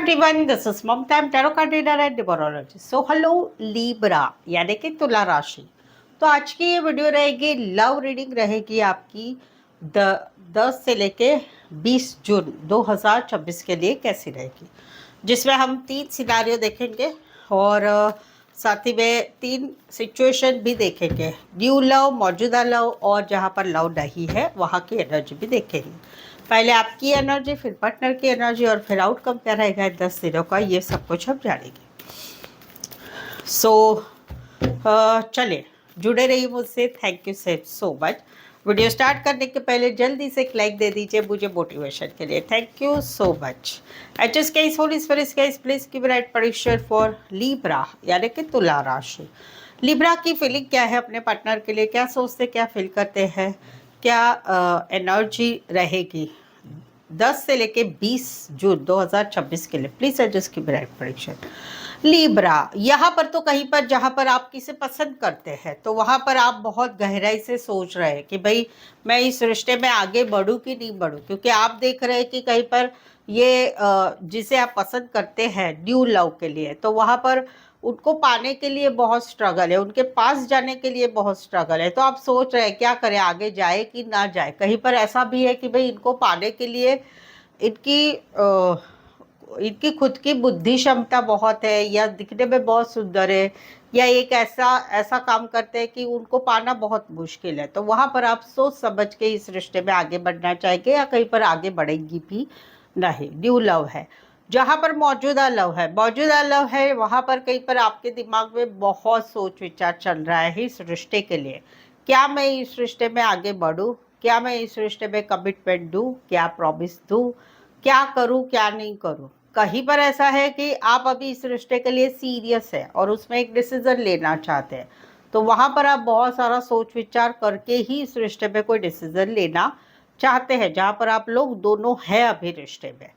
everyone, this is Mamta. I'm tarot card reader and numerologist. So hello Libra यानी कि तुला राशि। तो आज की ये वीडियो रहेगी, लव रीडिंग रहेगी आपकी 10 से लेके 20 जून 2026 के लिए कैसी रहेगी, जिसमें हम 3 सिनारियो देखेंगे और साथ ही में 3 सिचुएशन भी देखेंगे। न्यू लव, मौजूदा लव और जहाँ पर लव नहीं है वहाँ की एनर्जी भी देखेंगे। पहले आपकी एनर्जी, फिर पार्टनर की एनर्जी और फिर आउटकम क्या रहेगा 10 दिनों का, ये सब कुछ हम जानेंगे। चलिए जुड़े रहिए मुझसे। Thank you so much. Video start करने के पहले जल्दी से एक लाइक दे दीजिए मुझे मोटिवेशन के लिए। Thank you so much. एचएस केस holy spirits guys, please give right prediction for Libra यानी कि तुला राशि। लीब्रा की फीलिंग क्या है अपने पार्टनर के लिए, क्या सोचते, क्या फील करते हैं, क्या एनर्जी रहेगी 10 से लेके 20 जून 2026 के लिए। प्लीज एडजस्ट की ब्राइट प्रेडिक्शन। लीब्रा, यहाँ पर तो कहीं पर जहाँ पर आप किसे पसंद करते हैं तो वहाँ पर आप बहुत गहराई से सोच रहे हैं कि भाई मैं इस रिश्ते में आगे बढ़ूँ कि नहीं बढ़ूँ, क्योंकि आप देख रहे हैं कि कहीं पर ये जिसे आप पसंद करते हैं न्यू लव के लिए, तो वहाँ पर उनको पाने के लिए बहुत स्ट्रगल है, उनके पास जाने के लिए बहुत स्ट्रगल है। तो आप सोच रहे हैं क्या करें, आगे जाए कि ना जाए। कहीं पर ऐसा भी है कि भाई इनको पाने के लिए इनकी खुद की बुद्धि क्षमता बहुत है, या दिखने में बहुत सुंदर है, या एक ऐसा काम करते हैं कि उनको पाना बहुत मुश्किल है। तो वहाँ पर आप सोच समझ के इस रिश्ते में आगे बढ़ना चाहेंगे या कहीं पर आगे बढ़ेंगी भी नहीं। न्यू लव है। जहाँ पर मौजूदा लव है वहाँ पर कहीं पर आपके दिमाग में बहुत सोच विचार चल रहा है इस रिश्ते के लिए। क्या मैं इस रिश्ते में आगे बढ़ूँ, क्या मैं इस रिश्ते में कमिटमेंट दूँ, क्या प्रॉमिस दूँ, क्या करूँ क्या नहीं करूँ। कहीं पर ऐसा है कि आप अभी इस रिश्ते के लिए सीरियस है और उसमें एक डिसीजन लेना चाहते हैं, तो वहाँ पर आप बहुत सारा सोच विचार करके ही इस रिश्ते में कोई डिसीजन लेना चाहते हैं, जहाँ पर आप लोग दोनों हैं अभी रिश्ते में।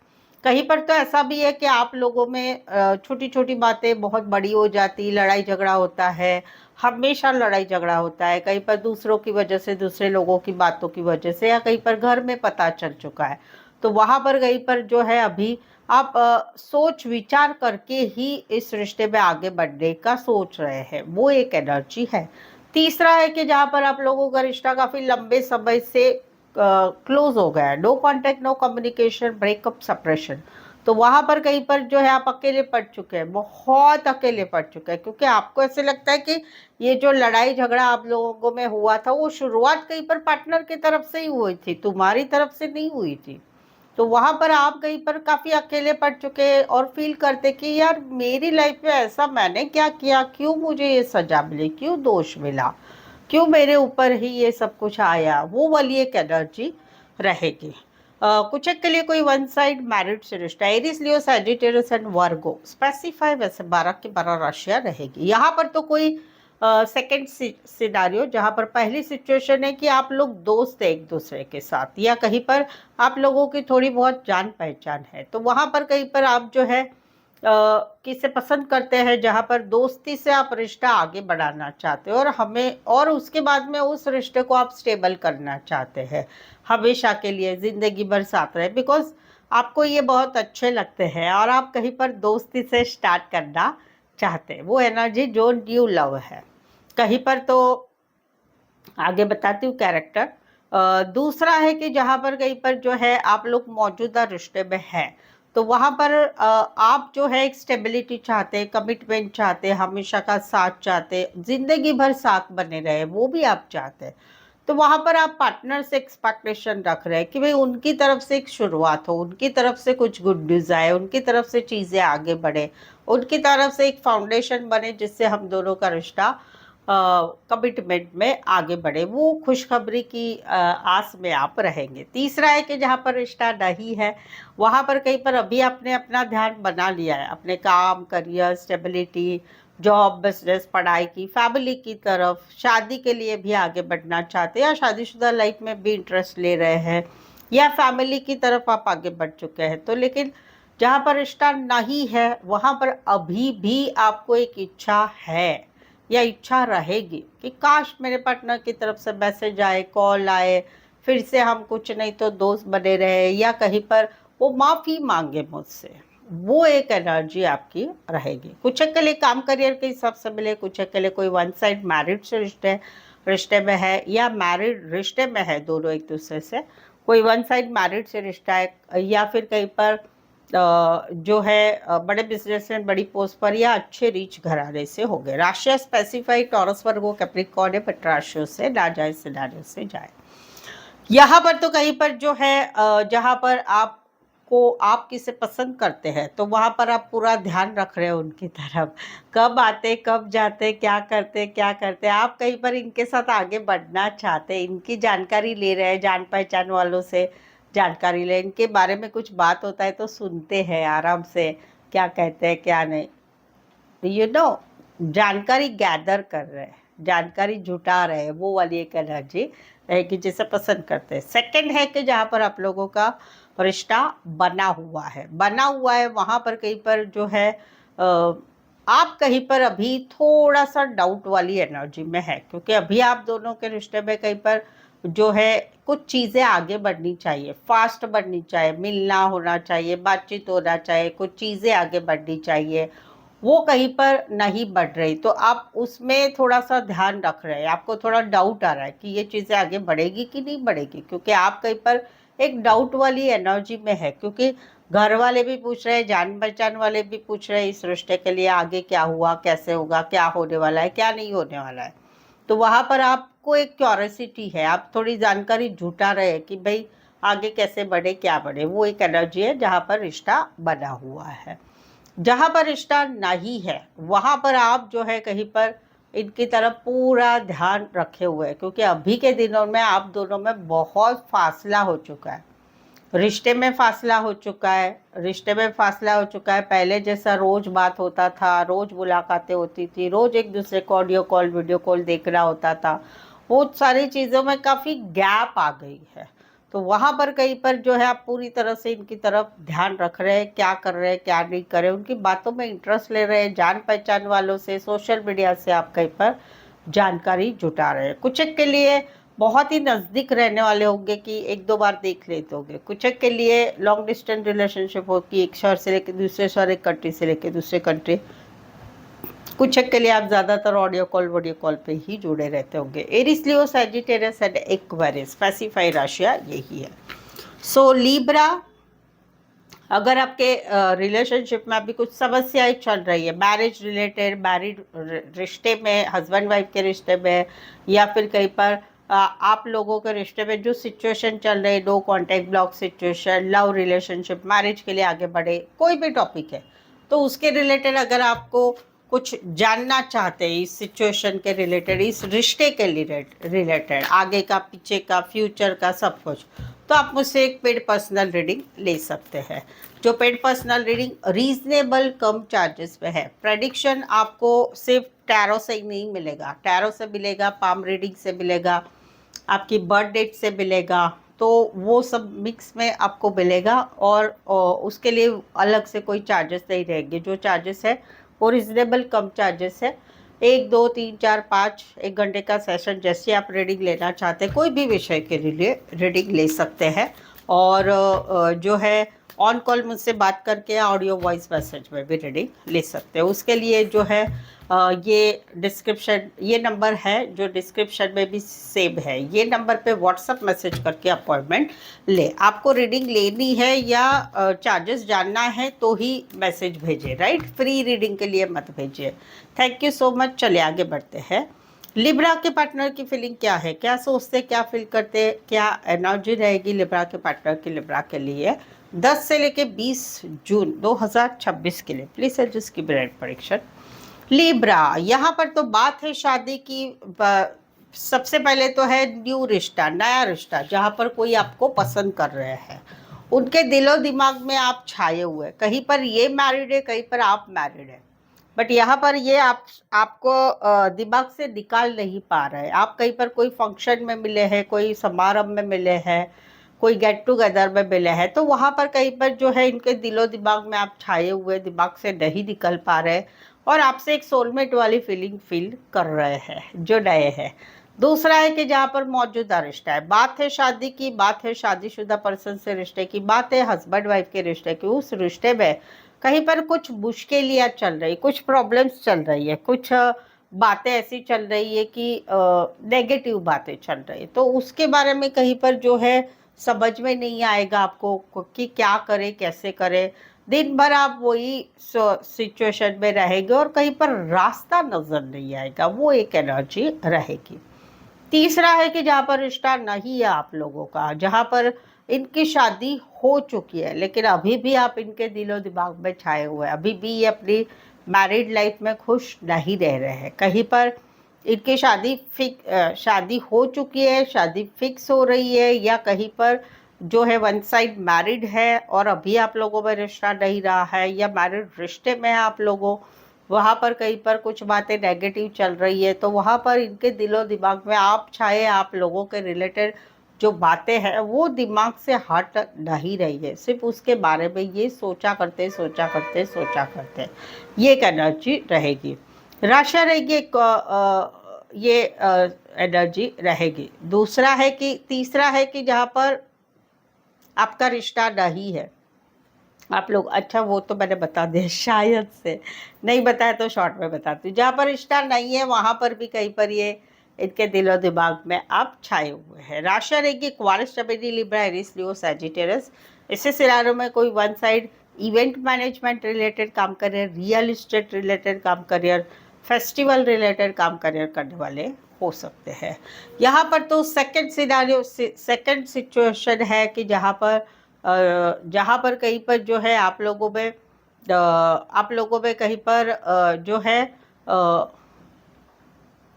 कहीं पर तो ऐसा भी है कि आप लोगों में छोटी छोटी बातें बहुत बड़ी हो जाती, लड़ाई झगड़ा होता है, हमेशा लड़ाई झगड़ा होता है, कहीं पर दूसरों की वजह से, दूसरे लोगों की बातों की वजह से, या कहीं पर घर में पता चल चुका है। तो वहाँ पर कहीं पर जो है अभी आप सोच विचार करके ही इस रिश्ते में आगे बढ़ने का सोच रहे हैं, वो एक एनर्जी है। तीसरा है कि जहाँ पर आप लोगों का रिश्ता काफी लंबे समय से क्लोज हो गया है, no contact, no communication, breakup, separation. तो वहां पर कहीं पर जो है आप अकेले पड़ चुके हैं, बहुत अकेले पड़ चुके हैं, क्योंकि आपको ऐसे लगता है कि ये जो लड़ाई झगड़ा आप लोगों में हुआ था वो शुरुआत कहीं पर पार्टनर की तरफ से ही हुई थी, तुम्हारी तरफ से नहीं हुई थी। तो वहां पर आप कहीं पर काफी अकेले पड़ चुके और फील करते कि यार मेरी लाइफ में ऐसा मैंने क्या किया, क्यों मुझे ये सजा मिली, क्यों दोष मिला, क्यों मेरे ऊपर ही ये सब कुछ आया। वो वाली एक एनर्जी रहेगी। कुछ एक के लिए कोई वन साइड मैरिड से रिश्ता, Aries, Leo, Sagittarius and Virgo specify, वैसे 12 की 12 राशियां रहेगी। यहाँ पर तो कोई सेकेंड सिनारियो, जहाँ पर पहली सिचुएशन है कि आप लोग दोस्त हैं एक दूसरे के साथ, या कहीं पर आप लोगों की थोड़ी बहुत जान पहचान है, तो वहाँ पर कहीं पर आप जो है किसे पसंद करते हैं, जहाँ पर दोस्ती से आप रिश्ता आगे बढ़ाना चाहते हो और उसके बाद में उस रिश्ते को आप स्टेबल करना चाहते हैं, हमेशा के लिए जिंदगी भर साथ रहे, बिकॉज आपको ये बहुत अच्छे लगते हैं और आप कहीं पर दोस्ती से स्टार्ट करना चाहते हैं। वो एनर्जी जो न्यू लव है। कहीं पर तो आगे बताती हूँ कैरेक्टर। दूसरा है कि जहाँ पर कहीं पर जो है आप लोग मौजूदा रिश्ते में हैं, तो वहाँ पर आप जो है एक स्टेबिलिटी चाहते हैं, कमिटमेंट चाहते हैं, हमेशा का साथ चाहते हैं, जिंदगी भर साथ बने रहे, वो भी आप चाहते हैं। तो वहाँ पर आप पार्टनर से एक्सपेक्टेशन रख रहे हैं कि भाई उनकी तरफ से एक शुरुआत हो, उनकी तरफ से कुछ गुड न्यूज़ आए, उनकी तरफ से चीज़ें आगे बढ़े, उनकी तरफ से एक फाउंडेशन बने जिससे हम दोनों का रिश्ता कमिटमेंट में आगे बढ़े। वो खुशखबरी की आस में आप रहेंगे। तीसरा है कि जहाँ पर रिश्ता नहीं है वहाँ पर कहीं पर अभी आपने अपना ध्यान बना लिया है अपने काम, करियर, स्टेबिलिटी, जॉब, बिजनेस, पढ़ाई की, फैमिली की तरफ, शादी के लिए भी आगे बढ़ना चाहते हैं, या शादीशुदा लाइफ में भी इंटरेस्ट ले रहे हैं, या फैमिली की तरफ आप आगे बढ़ चुके हैं। तो लेकिन जहाँ पर रिश्ता नहीं है वहाँ पर अभी भी आपको एक इच्छा है या इच्छा रहेगी कि काश मेरे पार्टनर की तरफ से मैसेज आए, कॉल आए, फिर से हम कुछ नहीं तो दोस्त बने रहे, या कहीं पर वो माफ़ी मांगे मुझसे, वो एक एनर्जी आपकी रहेगी। कुछ एक के लिए काम करियर के हिसाब से मिले, कुछ एक के लिए कोई वन साइड मैरिड से रिश्ते में है या मैरिड रिश्ते में है दोनों एक दूसरे से, कोई वन साइड मैरिड से रिश्ता है, या फिर कहीं पर जो है बड़े बिजनेसमैन बड़ी पोस्ट पर या अच्छे रिच घराने से हो गए। राशियाँ स्पेसिफाइड टॉरस वर्गो कैप्रिकॉर्न है, बट राशियों से ना जाए सिनारियों से जाए। यहाँ पर तो कहीं पर जो है जहाँ पर आप किसे पसंद करते हैं तो वहाँ पर आप पूरा ध्यान रख रहे हो उनकी तरफ, कब आते कब जाते क्या करते, आप कहीं पर इनके साथ आगे बढ़ना चाहते, इनकी जानकारी ले रहे हैं, जान पहचान वालों से जानकारी ले, इनके बारे में कुछ बात होता है तो सुनते हैं आराम से, क्या कहते हैं क्या नहीं, यू नो जानकारी गैदर कर रहे हैं, जानकारी जुटा रहे हैं, वो वाली एक एनर्जी है कि जिसे पसंद करते हैं। सेकंड है कि जहाँ पर आप लोगों का रिश्ता बना हुआ है वहाँ पर कहीं पर जो है आप कहीं पर अभी थोड़ा सा डाउट वाली एनर्जी में है, क्योंकि अभी आप दोनों के रिश्ते में कहीं पर जो है कुछ चीज़ें आगे बढ़नी चाहिए, फास्ट बढ़नी चाहिए, मिलना होना चाहिए, बातचीत होना चाहिए, कुछ चीज़ें आगे बढ़नी चाहिए, वो कहीं पर नहीं बढ़ रही, तो आप उसमें थोड़ा सा ध्यान रख रहे हैं, आपको थोड़ा डाउट आ रहा है कि ये चीज़ें आगे बढ़ेगी कि नहीं बढ़ेगी, क्योंकि आप कहीं पर एक डाउट वाली एनर्जी में है, क्योंकि घर वाले भी पूछ रहे हैं, जान पहचान वाले भी पूछ रहे हैं इस रिश्ते के लिए आगे क्या हुआ, कैसे होगा, क्या होने वाला है, क्या नहीं होने वाला है। तो वहाँ पर आपको एक क्यूरियोसिटी है, आप थोड़ी जानकारी जुटा रहे हैं कि भाई आगे कैसे बढ़े, क्या बढ़े, वो एक एनर्जी है जहाँ पर रिश्ता बना हुआ है। जहाँ पर रिश्ता नहीं है वहाँ पर आप जो है कहीं पर इनकी तरफ पूरा ध्यान रखे हुए हैं, क्योंकि अभी के दिनों में आप दोनों में बहुत फासला हो चुका है, रिश्ते में फासला हो चुका है, पहले जैसा रोज बात होता था, रोज मुलाकातें होती थी, रोज एक दूसरे को ऑडियो कॉल वीडियो कॉल देखना होता था, वो सारी चीज़ों में काफ़ी गैप आ गई है। तो वहाँ पर कहीं पर जो है आप पूरी तरह से इनकी तरफ ध्यान रख रहे हैं, क्या कर रहे हैं क्या नहीं कर रहे हैं, उनकी बातों में इंटरेस्ट ले रहे हैं, जान पहचान वालों से, सोशल मीडिया से आप कहीं पर जानकारी जुटा रहे हैं। कुछ एक के लिए बहुत ही नज़दीक रहने वाले होंगे कि एक दो बार देख लेते होंगे, कुछ एक के लिए लॉन्ग डिस्टेंस रिलेशनशिप हो कि एक शहर से लेकर दूसरे शहर, एक कंट्री से लेकर दूसरे कंट्री, कुछ एक के लिए आप ज़्यादातर ऑडियो कॉल वीडियो कॉल पे ही जुड़े रहते होंगे। Aries Leo Sagittarius and Aquarius specify राशियाँ यही है। सो लीब्रा, अगर आपके रिलेशनशिप में अभी कुछ समस्याएं चल रही है, मैरिज रिलेटेड, मैरिड रिश्ते में, हस्बैंड वाइफ के रिश्ते में, या फिर कहीं पर आप लोगों के रिश्ते में जो सिचुएशन चल रही है, no contact block situation, love relationship, marriage के लिए आगे बढ़े, कोई भी टॉपिक है तो उसके रिलेटेड अगर आपको कुछ जानना चाहते हैं, इस सिचुएशन के रिलेटेड, इस रिश्ते के रिलेटेड, आगे का पीछे का फ्यूचर का सब कुछ, तो आप मुझसे एक पेड पर्सनल रीडिंग ले सकते हैं। जो पेड पर्सनल रीडिंग रीजनेबल कम चार्जेस पे है। प्रेडिक्शन आपको सिर्फ टैरो से ही नहीं मिलेगा, टैरो से मिलेगा, पाम रीडिंग से मिलेगा, आपकी बर्थ डेट से मिलेगा, तो वो सब मिक्स में आपको मिलेगा, और उसके लिए अलग से कोई चार्जेस नहीं रहेंगे। जो चार्जेस है वो रिजनेबल कम चार्जेस है। 1 2 3 4 5 1 घंटे का सेशन, जैसे आप रीडिंग लेना चाहते हैं कोई भी विषय के लिए रीडिंग ले सकते हैं, और जो है ऑन कॉल मुझसे बात करके ऑडियो वॉइस मैसेज में भी रीडिंग ले सकते हैं। उसके लिए जो है ये डिस्क्रिप्शन, ये नंबर है जो डिस्क्रिप्शन में भी सेव है, ये नंबर पे व्हाट्सअप मैसेज करके अपॉइंटमेंट ले। आपको रीडिंग लेनी है या चार्जेस जानना है तो ही मैसेज भेजिए, राइट, फ्री रीडिंग के लिए मत भेजिए। Thank you so much. चलिए आगे बढ़ते हैं। लिब्रा के पार्टनर की फीलिंग क्या है, क्या सोचते, क्या फील करते, क्या एनर्जी रहेगी लिब्रा के पार्टनर की लिब्रा के लिए 10 से लेके 20 जून 2026 के लिए। प्लीज एडजस्ट की ब्राइट प्रेडिक्शन। लिब्रा, यहाँ पर तो बात है शादी की। सबसे पहले तो है न्यू रिश्ता, नया रिश्ता, जहाँ पर कोई आपको पसंद कर रहे हैं, उनके दिलो दिमाग में आप छाए हुए, कहीं पर ये मैरिड है, कहीं पर आप मैरिड है, बट यहाँ पर ये आपको दिमाग से निकाल नहीं पा रहे हैं। आप कहीं पर कोई फंक्शन में मिले हैं, कोई समारोह में मिले हैं, कोई गेट टुगेदर में मिले हैं, तो वहाँ पर कहीं पर जो है इनके दिलो दिमाग में आप छाए हुए, दिमाग से नहीं निकल पा रहे, और आपसे एक सोलमेट वाली फीलिंग फील कर रहे हैं जो नए हैं। दूसरा है कि जहाँ पर मौजूदा रिश्ता है, बात है शादी की, बात है शादीशुदा पर्सन से रिश्ते की, बात है हस्बैंड वाइफ के रिश्ते की, उस रिश्ते में कहीं पर कुछ मुश्किलियाँ चल रही, कुछ प्रॉब्लम्स चल रही है, कुछ बातें ऐसी चल रही है कि नेगेटिव बातें चल रही है, तो उसके बारे में कहीं पर जो है समझ में नहीं आएगा आपको कि क्या करें, कैसे करें। दिन भर आप वही सिचुएशन में रहेंगे और कहीं पर रास्ता नजर नहीं आएगा, वो एक एनर्जी रहेगी। तीसरा है कि जहाँ पर रिश्ता नहीं है आप लोगों का, जहाँ पर इनकी शादी हो चुकी है लेकिन अभी भी आप इनके दिलो दिमाग में छाए हुए हैं, अभी भी ये अपनी मैरिड लाइफ में खुश नहीं रह रहे हैं। कहीं पर इनकी शादी हो चुकी है, शादी फिक्स हो रही है, या कहीं पर जो है वन साइड मैरिड है और अभी आप लोगों में रिश्ता नहीं रहा है, या मैरिड रिश्ते में है आप लोगों, वहाँ पर कहीं पर कुछ बातें नेगेटिव चल रही है, तो वहाँ पर इनके दिलो दिमाग में आप चाहे आप लोगों के रिलेटेड जो बातें हैं वो दिमाग से हट नहीं रही है, सिर्फ उसके बारे में ये सोचा करते ये एक एनर्जी रहेगी। राशा रहेगी ये एनर्जी रहेगी। दूसरा है कि तीसरा है कि जहाँ पर आपका रिश्ता नहीं है आप लोग, अच्छा वो तो मैंने बता दिया शायद से, नहीं बताया तो शॉर्ट में बताती हूँ। जहाँ पर रिश्ता नहीं है वहाँ पर भी कहीं पर ये इनके दिलो दिमाग में आप छाए हुए हैं। राशि रहेगी एक्वारियस, जमिनी, लिब्रा, एरीज, लियो, सैजिटेरियस। इससे सिनारियो में कोई one side event management related काम करियर, रियल इस्टेट रिलेटेड काम करियर, फेस्टिवल रिलेटेड काम करियर करने वाले हो सकते हैं। यहाँ पर तो सेकंड सिनारियो, सेकंड सिचुएशन है कि जहाँ पर कहीं पर जो है आप लोगों में कहीं पर जो है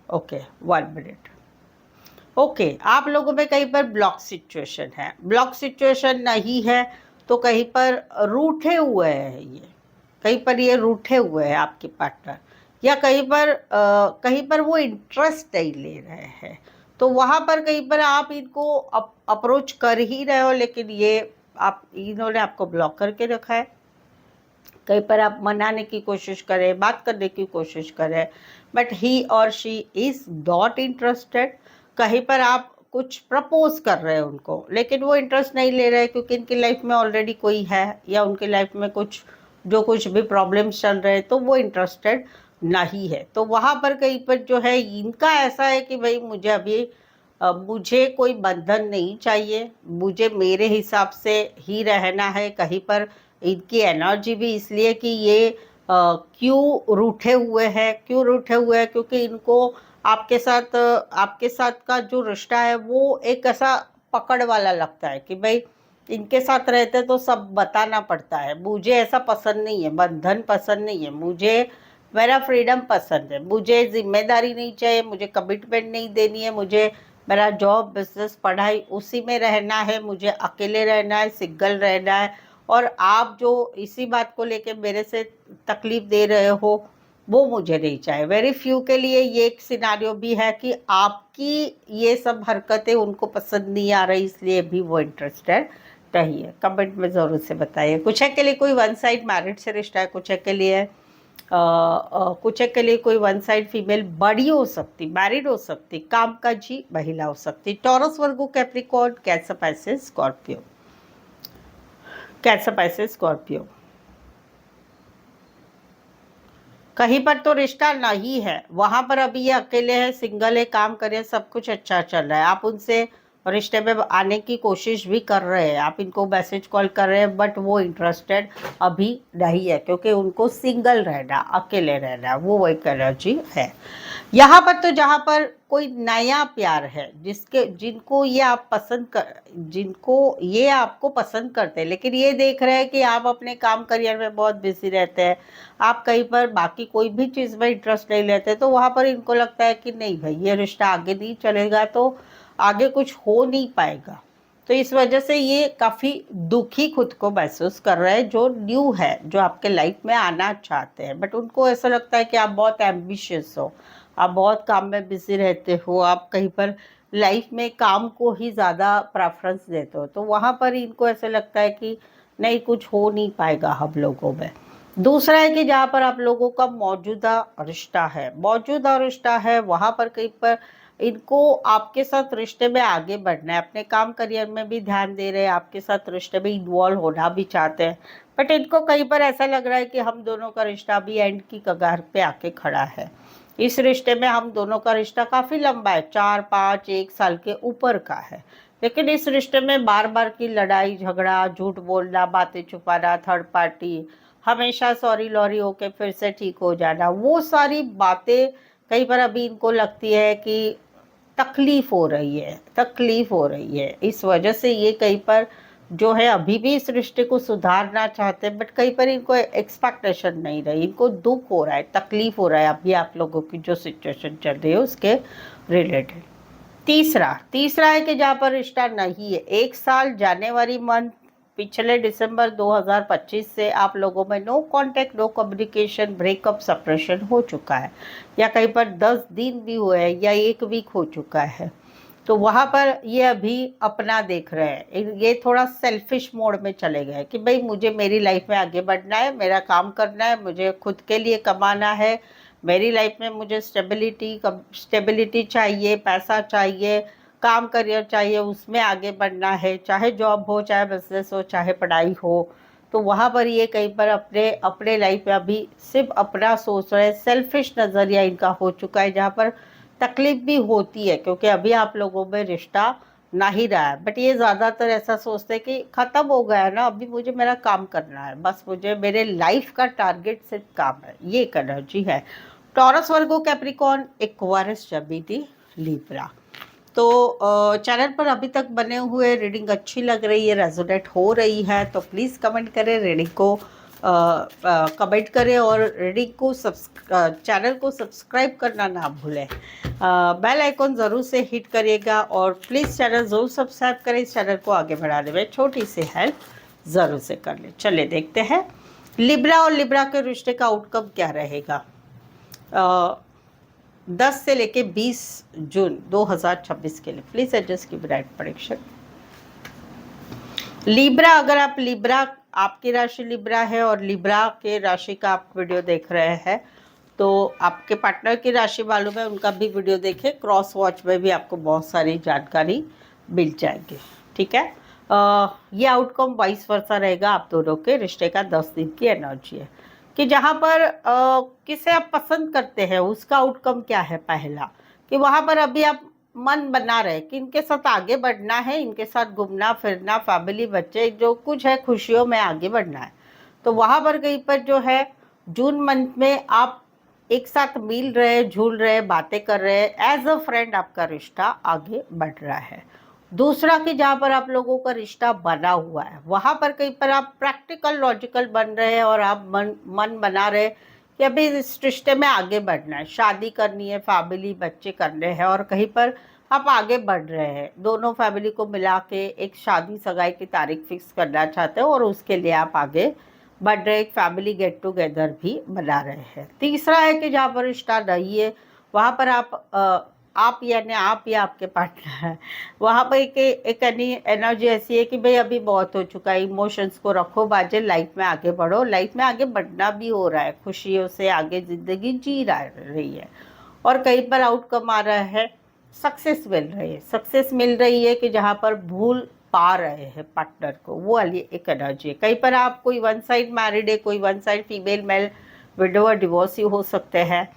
ओके 1 मिनट, ओके आप लोगों में कहीं पर ब्लॉक सिचुएशन है। ब्लॉक सिचुएशन नहीं है तो कहीं पर रूठे हुए हैं ये, कहीं पर ये रूठे हुए हैं आपके पार्टनर, या कहीं पर वो इंटरेस्ट नहीं ले रहे हैं, तो वहाँ पर कहीं पर आप इनको अप्रोच कर ही रहे हो लेकिन इन्होंने आपको ब्लॉक करके रखा है। कहीं पर आप मनाने की कोशिश करें, बात करने की कोशिश करें, बट ही और शी इज नॉट इंटरेस्टेड। कहीं पर आप कुछ प्रपोज कर रहे हैं उनको लेकिन वो इंटरेस्ट नहीं ले रहे क्योंकि इनकी लाइफ में ऑलरेडी कोई है, या उनकी लाइफ में कुछ भी प्रॉब्लम्स चल रहे हैं तो वो इंटरेस्टेड नहीं है। तो वहाँ पर कहीं पर जो है इनका ऐसा है कि भाई मुझे कोई बंधन नहीं चाहिए, मुझे मेरे हिसाब से ही रहना है। कहीं पर इनकी एनर्जी भी इसलिए कि ये क्यों रूठे हुए हैं क्योंकि इनको आपके साथ का जो रिश्ता है वो एक ऐसा पकड़ वाला लगता है कि भाई इनके साथ रहते तो सब बताना पड़ता है। मुझे ऐसा पसंद नहीं है, बंधन पसंद नहीं है, मेरा फ्रीडम पसंद है, मुझे जिम्मेदारी नहीं चाहिए, मुझे कमिटमेंट नहीं देनी है, मुझे मेरा जॉब, बिजनेस, पढ़ाई उसी में रहना है, मुझे अकेले रहना है, सिंगल रहना है। और आप जो इसी बात को लेके मेरे से तकलीफ दे रहे हो वो मुझे नहीं चाहिए। वेरी फ्यू के लिए ये एक सिनारियो भी है कि आपकी ये सब हरकतें उनको पसंद नहीं आ रही, इसलिए भी वो इंटरेस्टेड नहीं है। कमेंट में ज़रूर से बताइए। कुछ है के लिए कोई वन साइड मैरिड से रिश्ता है, कुछ है के लिए कोई वन साइड फीमेल बड़ी हो सकती, मैरिड हो सकती, कामकाजी महिला हो सकती। टॉरस, वर्गो, कैप्रिकॉर्न, कैंसर, पाइसेस, स्कॉर्पियो। कहीं पर तो रिश्ता नहीं है, वहां पर अभी ये अकेले है, सिंगल है, काम करे, सब कुछ अच्छा चल रहा है। आप उनसे रिश्ते में आने की कोशिश भी कर रहे हैं, आप इनको मैसेज कॉल कर रहे हैं, बट वो इंटरेस्टेड अभी नहीं है क्योंकि उनको सिंगल रहना, अकेले रहना, वो एक एनर्जी है। यहाँ पर तो जहाँ पर कोई नया प्यार है जिनको ये आपको पसंद करते हैं, लेकिन ये देख रहे हैं कि आप अपने काम करियर में बहुत बिजी रहते हैं, आप कहीं पर बाकी कोई भी चीज़ में इंटरेस्ट नहीं लेते, तो वहाँ पर इनको लगता है कि नहीं भाई ये रिश्ता आगे नहीं चलेगा, तो आगे कुछ हो नहीं पाएगा। तो इस वजह से ये काफ़ी दुखी खुद को महसूस कर रहे हैं, जो न्यू है, जो आपके लाइफ में आना चाहते हैं, बट उनको ऐसा लगता है कि आप बहुत एम्बिशियस हो, आप बहुत काम में बिजी रहते हो, आप कहीं पर लाइफ में काम को ही ज़्यादा प्रेफरेंस देते हो, तो वहाँ पर इनको ऐसा लगता है कि नहीं कुछ हो नहीं पाएगा हम लोगों में। दूसरा है कि जहाँ पर आप लोगों का मौजूदा रिश्ता है वहाँ पर कहीं पर इनको आपके साथ रिश्ते में आगे बढ़ना है, अपने काम करियर में भी ध्यान दे रहे हैं, आपके साथ रिश्ते में इन्वॉल्व होना भी चाहते हैं, बट इनको कहीं पर ऐसा लग रहा है कि हम दोनों का रिश्ता अभी एंड की कगार पे आके खड़ा है। इस रिश्ते में हम दोनों का रिश्ता काफ़ी लंबा है, 4-5 1 साल के ऊपर का है। लेकिन इस रिश्ते में बार-बार की लड़ाई झगड़ा, झूठ बोलना, बातें छुपाना, थर्ड पार्टी, हमेशा सॉरी-लॉरी होके फिर से ठीक हो जाना, वो सारी बातें कई बार अभी इनको लगती है कि तकलीफ हो रही है। इस वजह से ये कहीं पर जो है अभी भी इस रिश्ते को सुधारना चाहते हैं, बट कहीं पर इनको एक्सपेक्टेशन नहीं रही, इनको दुख हो रहा है, तकलीफ हो रहा है अभी आप लोगों की जो सिचुएशन चल रही है उसके रिलेटेड। तीसरा है कि जहाँ पर रिश्ता नहीं है, 1 साल जनवरी मंथ पिछले दिसंबर 2025 से आप लोगों में no contact, no communication, breakup, separation हो चुका है, या कहीं पर 10 दिन भी हुए हैं या 1 वीक हो चुका है। तो वहाँ पर ये अभी अपना देख रहे हैं, ये थोड़ा सेल्फिश मोड में चले गए कि भाई मुझे मेरी लाइफ में आगे बढ़ना है, मेरा काम करना है, मुझे खुद के लिए कमाना है, मेरी लाइफ में मुझे स्टेबिलिटी चाहिए, पैसा चाहिए, काम करियर चाहिए, उसमें आगे बढ़ना है, चाहे जॉब हो, चाहे बिजनेस हो, चाहे पढ़ाई हो। तो वहाँ पर ये कहीं पर अपने अपने लाइफ में अभी सिर्फ अपना सोच रहे हैं, सेल्फिश नज़रिया इनका हो चुका है, जहाँ पर तकलीफ भी होती है क्योंकि अभी आप लोगों में रिश्ता ना ही रहा है। बट ये ज़्यादातर ऐसा सोचते हैं कि ख़त्म हो गया है ना, अभी मुझे मेरा काम करना है, बस मुझे मेरे लाइफ का टारगेट सिर्फ काम है, ये एक एनर्जी है। टॉरस, वर्गो, कैप्रिकॉर्न, एक्वारिस, जेमिनी, लिब्रा। तो चैनल पर अभी तक बने हुए रीडिंग अच्छी लग रही है, रेजोनेट हो रही है तो प्लीज़ कमेंट करें, रीडिंग को कमेंट करें और रीडिंग को चैनल को सब्सक्राइब करना ना भूलें। बेल आइकॉन ज़रूर से हिट करिएगा और प्लीज़ चैनल ज़रूर सब्सक्राइब करें, इस चैनल को आगे बढ़ाने में छोटी सी हेल्प ज़रूर से कर लें। चलिए देखते हैं लिब्रा और लिब्रा के रिश्ते का आउटकम क्या रहेगा 10 से लेके 20 जून 2026 के लिए। प्लीज एडजस्ट की ब्राइट प्रेडिक्शन। लिब्रा, अगर आप लिब्रा, आपकी राशि लिब्रा है और लिब्रा के राशि का आप वीडियो देख रहे हैं तो आपके पार्टनर की राशि मालूम है, उनका भी वीडियो देखें, क्रॉस वॉच में भी आपको बहुत सारी जानकारी मिल जाएगी। ठीक है, ये आउटकम वाइस वर्सा रहेगा, आप दोनों के रिश्ते का 10 दिन की एनर्जी है कि जहाँ पर किसे आप पसंद करते हैं उसका आउटकम क्या है। पहला कि वहाँ पर अभी आप मन बना रहे कि इनके साथ आगे बढ़ना है, इनके साथ घूमना फिरना, फैमिली, बच्चे, जो कुछ है खुशियों में आगे बढ़ना है। तो वहाँ पर कहीं पर जो है जून मंथ में आप एक साथ मिल रहे, झूल रहे, बातें कर रहे, एज अ फ्रेंड आपका रिश्ता आगे बढ़ रहा है। दूसरा कि जहाँ पर आप लोगों का रिश्ता बना हुआ है वहाँ पर कहीं पर आप प्रैक्टिकल लॉजिकल बन रहे हैं और आप मन बना रहे कि अभी इस रिश्ते में आगे बढ़ना है, शादी करनी है, फैमिली, बच्चे करने हैं और कहीं पर आप आगे बढ़ रहे हैं, दोनों फैमिली को मिला के एक शादी सगाई की तारीख फिक्स करना चाहते हो और उसके लिए आप आगे बढ़ रहे, एक फैमिली गेट टुगेदर भी बना रहे हैं। तीसरा है कि जहाँ पर रिश्ता नहीं है वहाँ पर आप यानी आप या आपके पार्टनर है, वहाँ पर एक एनर्जी ऐसी है कि भाई अभी बहुत हो चुका है, इमोशंस को रखो बाजे, लाइफ में आगे बढ़ो, लाइफ में आगे बढ़ना भी हो रहा है, खुशियों से आगे ज़िंदगी जी रही है और कहीं पर आउटकम आ रहा है, सक्सेस मिल रही है कि जहाँ पर भूल पा रहे हैं पार्टनर को, वो वाली एक एनर्जी है। कहीं पर आप कोई वन साइड मैरिड है, कोई one side female male window divorcee हो सकते हैं,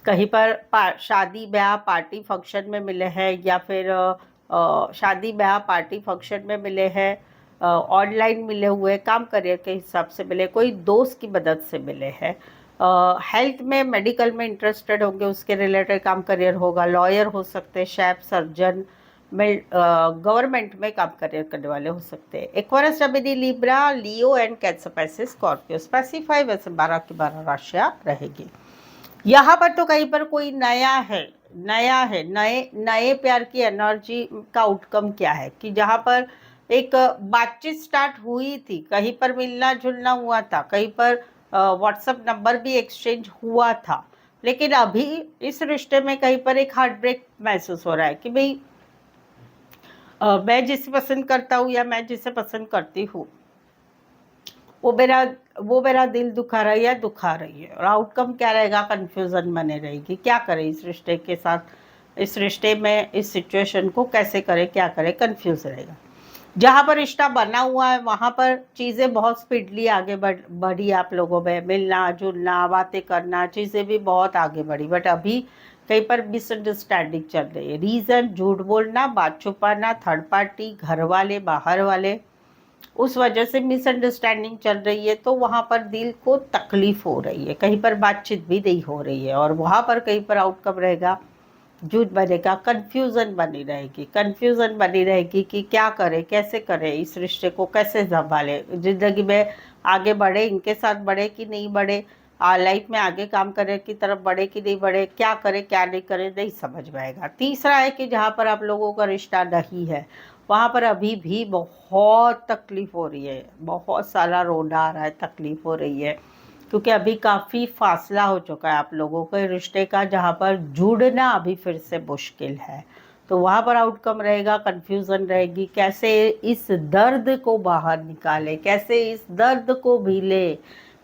कहीं पर शादी ब्याह पार्टी फंक्शन में मिले हैं या फिर शादी ब्याह पार्टी फंक्शन में मिले हैं, ऑनलाइन मिले हुए, काम करियर के हिसाब से मिले, कोई दोस्त की मदद से मिले हैं, हेल्थ में मेडिकल में इंटरेस्टेड होंगे, उसके रिलेटेड काम करियर होगा, लॉयर हो सकते हैं, शेफ, सर्जन में, गवर्नमेंट में काम करियर करने वाले हो सकते हैं। Aquarius, Gemini, Libra, Leo and cancer, पैसे, स्कॉर्पियो। स्पेसिफाई वैसे 12 की 12 राशियाँ रहेगी। यहाँ पर तो कहीं पर कोई नए प्यार की एनर्जी का आउटकम क्या है कि जहाँ पर एक बातचीत स्टार्ट हुई थी, कहीं पर मिलना जुलना हुआ था, कहीं पर व्हाट्सएप नंबर भी एक्सचेंज हुआ था, लेकिन अभी इस रिश्ते में कहीं पर एक हार्ट ब्रेक महसूस हो रहा है कि भाई मैं जिसे पसंद करता हूँ या मैं जिसे पसंद करती हूँ वो मेरा दिल दुखा रही है, दुखा रही है। और आउटकम क्या रहेगा, कन्फ्यूज़न बने रहेगी, क्या करें इस रिश्ते के साथ, इस रिश्ते में इस सिचुएशन को कैसे करें, क्या करें, कन्फ्यूज़ रहेगा। जहाँ पर रिश्ता बना हुआ है वहाँ पर चीज़ें बहुत स्पीडली आगे बढ़ी आप लोगों में, मिलना जुलना बातें करना चीज़ें भी बहुत आगे बढ़ी। बट अभी कहीं पर मिसअंडरस्टैंडिंग चल रही है। रीज़न झूठ बोलना, बात छुपाना, थर्ड पार्टी, घर वाले बाहर वाले, उस वजह से मिसअंडरस्टैंडिंग चल रही है। तो वहाँ पर दिल को तकलीफ हो रही है, कहीं पर बातचीत भी नहीं हो रही है, और वहाँ पर कहीं पर आउटकम रहेगा झूठ बनेगा, कन्फ्यूज़न बनी रहेगी कि क्या करें, कैसे करें, इस रिश्ते को कैसे संभालें, ज़िंदगी में आगे बढ़े, इनके साथ बढ़े कि नहीं बढ़े, लाइफ में आगे काम करने की तरफ बढ़े कि नहीं बढ़े, क्या करें क्या नहीं करें, नहीं समझ में आएगा। तीसरा है कि जहाँ पर आप लोगों का रिश्ता नहीं है वहाँ पर अभी भी बहुत तकलीफ़ हो रही है, बहुत सारा रोना आ रहा है, तकलीफ़ हो रही है, क्योंकि अभी काफ़ी फासला हो चुका है आप लोगों के रिश्ते का, जहाँ पर जुड़ना अभी फिर से मुश्किल है। तो वहाँ पर आउटकम रहेगा, कन्फ्यूज़न रहेगी, कैसे इस दर्द को बाहर निकालें, कैसे इस दर्द को भीले,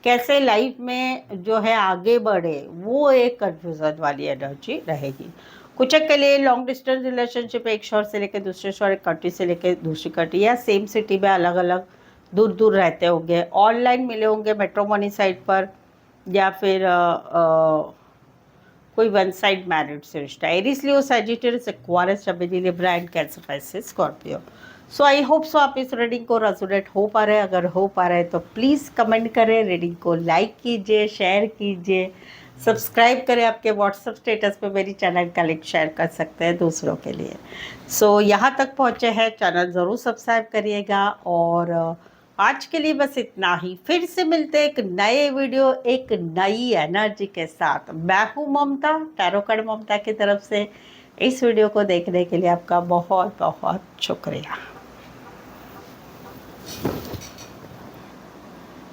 कैसे लाइफ में जो है आगे बढ़े, वो एक कन्फ्यूज़न वाली एनर्जी रहेगी। कुछ के लिए लॉन्ग डिस्टेंस रिलेशनशिप, एक शहर से लेकर दूसरे शहर, एक कंट्री से लेकर दूसरी कंट्री, या सेम सिटी में अलग अलग दूर दूर रहते होंगे, ऑनलाइन मिले होंगे मैट्रिमोनी साइट पर, या फिर कोई वन साइड मैरिड से रिश्ता। Aries Leo Sagittarius Aquarius Gemini Libra and cancer Pisces Scorpio. So I hope so आप इस रीडिंग को रेजोनेट हो पा रहे हैं। अगर हो पा रहे हैं तो प्लीज़ कमेंट करें, रीडिंग को लाइक कीजिए, शेयर कीजिए, सब्सक्राइब करें। आपके व्हाट्सएप स्टेटस पे मेरी चैनल का लिंक शेयर कर सकते हैं दूसरों के लिए। सो यहाँ तक पहुँचे हैं, चैनल ज़रूर सब्सक्राइब करिएगा। और आज के लिए बस इतना ही। फिर से मिलते एक नए वीडियो, एक नई एनर्जी के साथ। मैं हूँ ममता, टैरो कार्ड ममता की तरफ से। इस वीडियो को देखने के लिए आपका बहुत बहुत शुक्रिया।